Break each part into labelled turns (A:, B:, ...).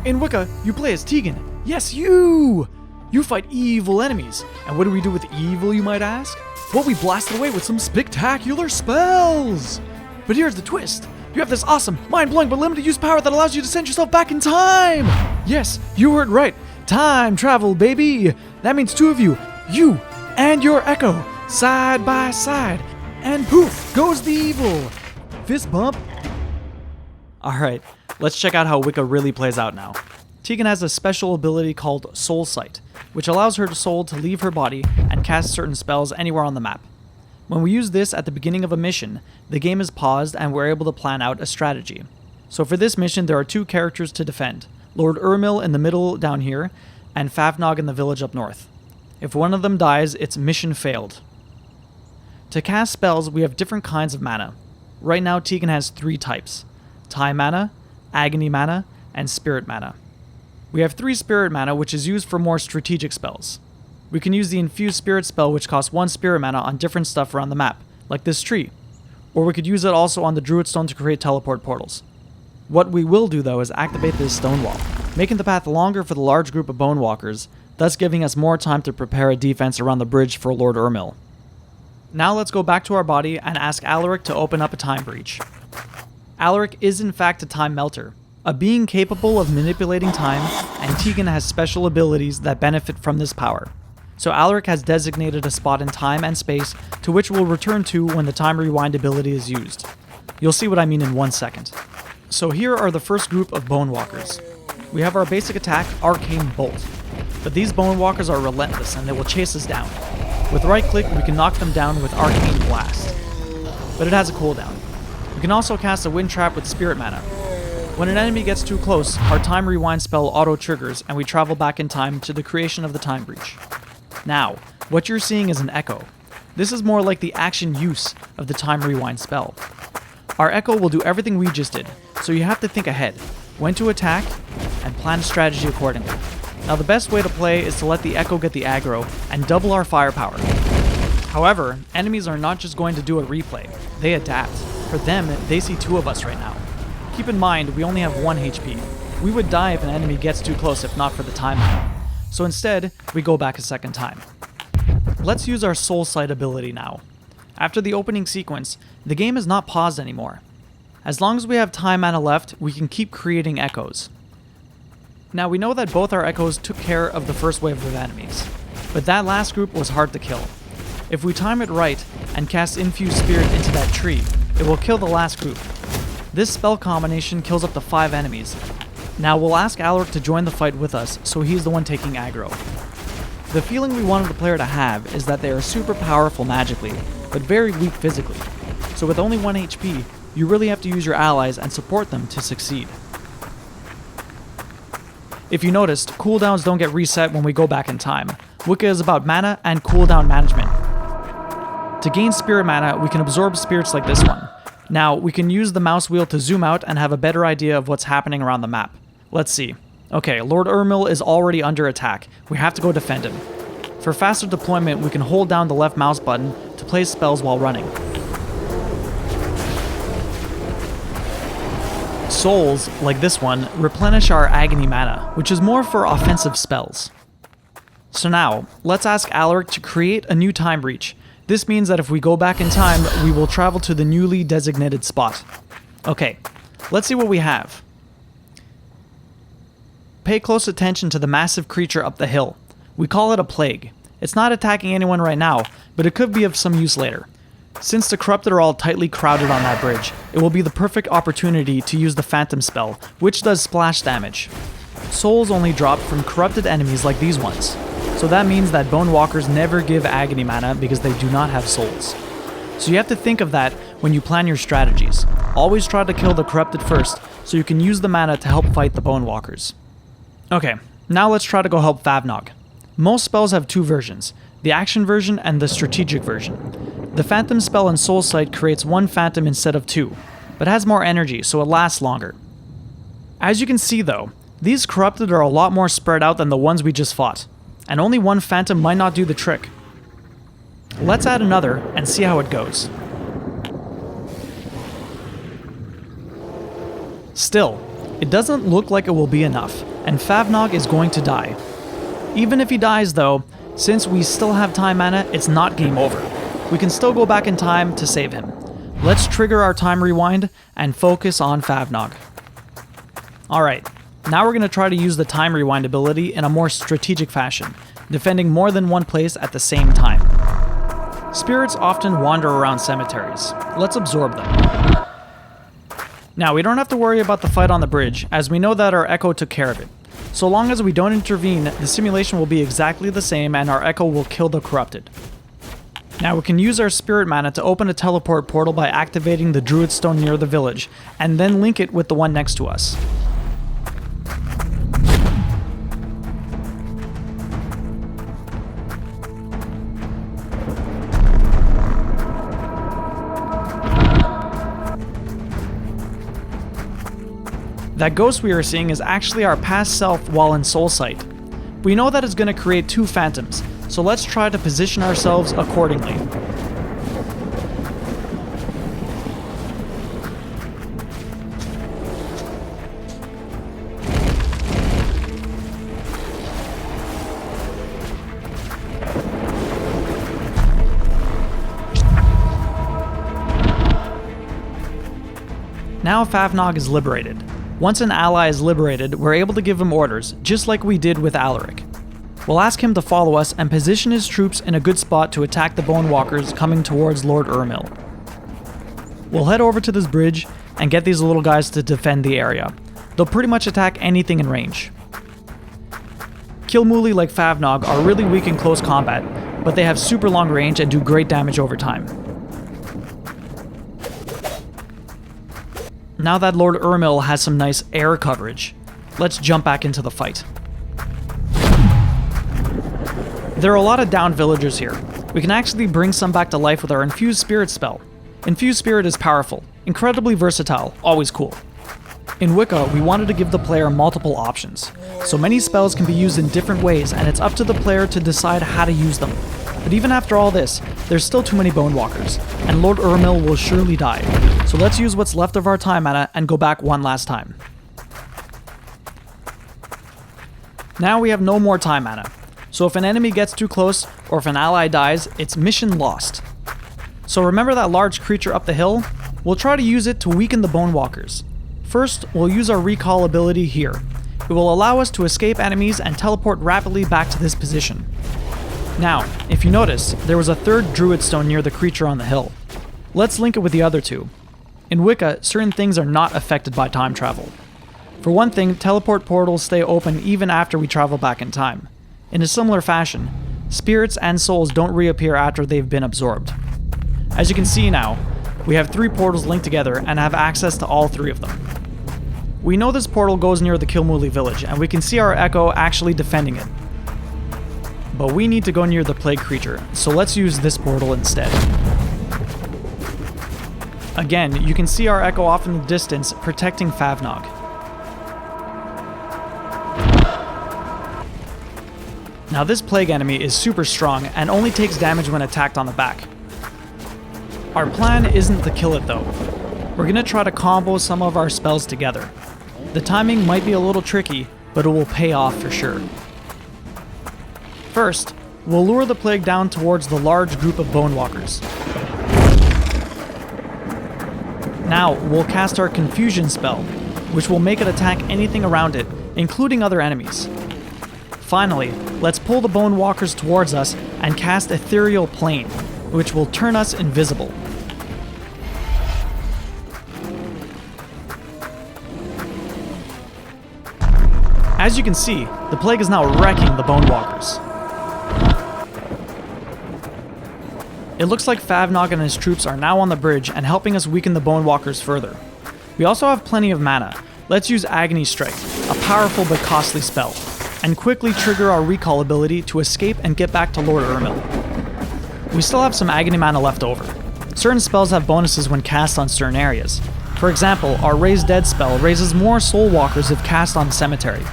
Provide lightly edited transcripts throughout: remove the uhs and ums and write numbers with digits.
A: In Wicca, you play as Teagan. Yes, you! You fight evil enemies. And what do we do with evil, you might ask? Well, we blast it away with some spectacular spells! But here's the twist. You have this awesome, mind-blowing, but limited use power that allows you to send yourself back in time! Yes, you heard right. Time travel, baby! That means two of you and your echo, side by side. And poof, goes the evil. Fist bump. Alright, let's check out how Wicca really plays out now. Teagan has a special ability called Soul Sight, which allows her soul to leave her body and cast certain spells anywhere on the map. When we use this at the beginning of a mission, the game is paused and we're able to plan out a strategy. So for this mission, there are two characters to defend, Lord Urmil in the middle down here, and Favnog in the village up north. If one of them dies, it's mission failed. To cast spells, we have different kinds of mana. Right now, Teagan has 3 types: Time mana, Agony mana, and Spirit mana. We have 3 Spirit mana, which is used for more strategic spells. We can use the Infused Spirit spell, which costs 1 Spirit mana on different stuff around the map, like this tree. Or we could use it also on the Druid Stone to create teleport portals. What we will do though is activate this stone wall, making the path longer for the large group of Bone Walkers, thus giving us more time to prepare a defense around the bridge for Lord Urmil. Now let's go back to our body and ask Alaric to open up a time breach. Alaric is in fact a time melter, a being capable of manipulating time, and Teagan has special abilities that benefit from this power. So Alaric has designated a spot in time and space to which we'll return to when the time rewind ability is used. You'll see what I mean in 1 second. So here are the first group of Bone Walkers. We have our basic attack, Arcane Bolt. But these Bone Walkers are relentless and they will chase us down. With right click, we can knock them down with Arcane Blast. But it has a cooldown. We can also cast a Wind Trap with Spirit mana. When an enemy gets too close, our time rewind spell auto-triggers and we travel back in time to the creation of the time breach. Now, what you're seeing is an echo. This is more like the action use of the time rewind spell. Our echo will do everything we just did, so you have to think ahead, when to attack, and plan strategy accordingly. Now the best way to play is to let the echo get the aggro and double our firepower. However, enemies are not just going to do a replay, they adapt. For them, they see 2 of us right now. Keep in mind, we only have 1 HP. We would die if an enemy gets too close if not for the time. So instead, we go back a second time. Let's use our Soul Sight ability now. After the opening sequence, the game is not paused anymore. As long as we have time mana left, we can keep creating echoes. Now we know that both our echoes took care of the first wave of enemies, but that last group was hard to kill. If we time it right and cast Infused Spirit into that tree, it will kill the last group. This spell combination kills up to 5 enemies. Now we'll ask Alaric to join the fight with us, so he's the one taking aggro. The feeling we wanted the player to have is that they are super powerful magically, but very weak physically. So with only 1 HP, you really have to use your allies and support them to succeed. If you noticed, cooldowns don't get reset when we go back in time. Wicca is about mana and cooldown management. To gain spirit mana, we can absorb spirits like this one. Now, we can use the mouse wheel to zoom out and have a better idea of what's happening around the map. Let's see. Okay, Lord Urmil is already under attack. We have to go defend him. For faster deployment, we can hold down the left mouse button to place spells while running. Souls, like this one, replenish our agony mana, which is more for offensive spells. So now, let's ask Alaric to create a new time breach. This means that if we go back in time, we will travel to the newly designated spot. Okay, let's see what we have. Pay close attention to the massive creature up the hill. We call it a plague. It's not attacking anyone right now, but it could be of some use later. Since the corrupted are all tightly crowded on that bridge, it will be the perfect opportunity to use the Phantom spell, which does splash damage. Souls only drop from corrupted enemies like these ones, so that means that Bone Walkers never give agony mana because they do not have souls. So you have to think of that when you plan your strategies. Always try to kill the corrupted first, so you can use the mana to help fight the Bone Walkers. Okay, now let's try to go help Favnog. Most spells have 2 versions, the action version and the strategic version. The Phantom spell in Soul Sight creates 1 Phantom instead of 2, but has more energy so it lasts longer. As you can see though, these corrupted are a lot more spread out than the ones we just fought, and only 1 Phantom might not do the trick. Let's add another and see how it goes. Still, It doesn't look like it will be enough, and Favnog is going to die. Even if he dies though, since we still have time mana, it's not game over. We can still go back in time to save him. Let's trigger our time rewind and focus on Favnog. Alright, now we're going to try to use the time rewind ability in a more strategic fashion, defending more than one place at the same time. Spirits often wander around cemeteries. Let's absorb them. Now, we don't have to worry about the fight on the bridge, as we know that our Echo took care of it. So long as we don't intervene, the simulation will be exactly the same and our Echo will kill the corrupted. Now we can use our spirit mana to open a teleport portal by activating the druid stone near the village, and then link it with the one next to us. That ghost we are seeing is actually our past self while in soul sight. We know that it's going to create two phantoms, so let's try to position ourselves accordingly. Now Favnog is liberated. Once an ally is liberated, we're able to give him orders, just like we did with Alaric. We'll ask him to follow us and position his troops in a good spot to attack the Bone Walkers coming towards Lord Urmil. We'll head over to this bridge and get these little guys to defend the area. They'll pretty much attack anything in range. Kilmuli like Favnog are really weak in close combat, but they have super long range and do great damage over time. Now that Lord Urmil has some nice air coverage, let's jump back into the fight. There are a lot of downed villagers here. We can actually bring some back to life with our Infused Spirit spell. Infused Spirit is powerful, incredibly versatile, always cool. In Wicca, we wanted to give the player multiple options. So many spells can be used in different ways, and it's up to the player to decide how to use them. But even after all this, there's still too many Bone Walkers, and Lord Urmil will surely die. So let's use what's left of our time mana and go back one last time. Now we have no more time mana. So if an enemy gets too close, or if an ally dies, it's mission lost. So remember that large creature up the hill? We'll try to use it to weaken the Bone Walkers. First, we'll use our recall ability here. It will allow us to escape enemies and teleport rapidly back to this position. Now, if you notice, there was a third druid stone near the creature on the hill. Let's link it with the other two. In Wicca, certain things are not affected by time travel. For one thing, teleport portals stay open even after we travel back in time. In a similar fashion, spirits and souls don't reappear after they've been absorbed. As you can see now, we have 3 portals linked together and have access to all 3 of them. We know this portal goes near the Kilmuli village, and we can see our Echo actually defending it. But we need to go near the plague creature, so let's use this portal instead. Again, you can see our Echo off in the distance protecting Favnog. Now this plague enemy is super strong and only takes damage when attacked on the back. Our plan isn't to kill it though. We're gonna try to combo some of our spells together. The timing might be a little tricky, but it will pay off for sure. First, we'll lure the plague down towards the large group of Bone Walkers. Now, we'll cast our Confusion spell, which will make it attack anything around it, including other enemies. Finally, let's pull the Bone Walkers towards us and cast Ethereal Plane, which will turn us invisible. As you can see, the plague is now wrecking the Bone Walkers. It looks like Favnog and his troops are now on the bridge and helping us weaken the Bone Walkers further. We also have plenty of mana. Let's use Agony Strike, a powerful but costly spell, and quickly trigger our recall ability to escape and get back to Lord Urmil. We still have some Agony mana left over. Certain spells have bonuses when cast on certain areas. For example, our Raise Dead spell raises more Soul Walkers if cast on the cemetery.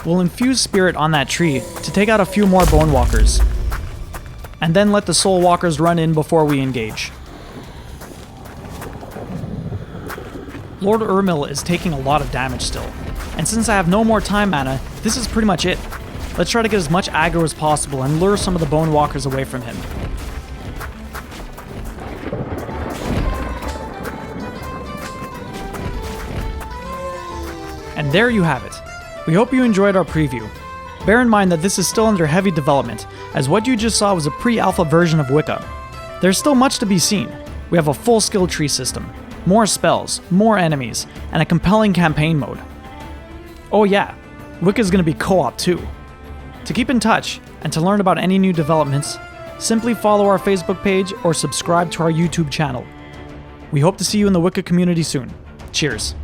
A: We'll infuse Spirit on that tree to take out a few more Bone Walkers, and then let the Soul Walkers run in before we engage. Lord Urmil is taking a lot of damage still, and since I have no more time mana, this is pretty much it. Let's try to get as much aggro as possible and lure some of the Bone Walkers away from him. And there you have it. We hope you enjoyed our preview. Bear in mind that this is still under heavy development, as what you just saw was a pre-alpha version of Wicca. There's still much to be seen. We have a full skill tree system, more spells, more enemies, and a compelling campaign mode. Oh yeah, Wicca's gonna be co-op too. To keep in touch, and to learn about any new developments, simply follow our Facebook page or subscribe to our YouTube channel. We hope to see you in the Wicca community soon. Cheers.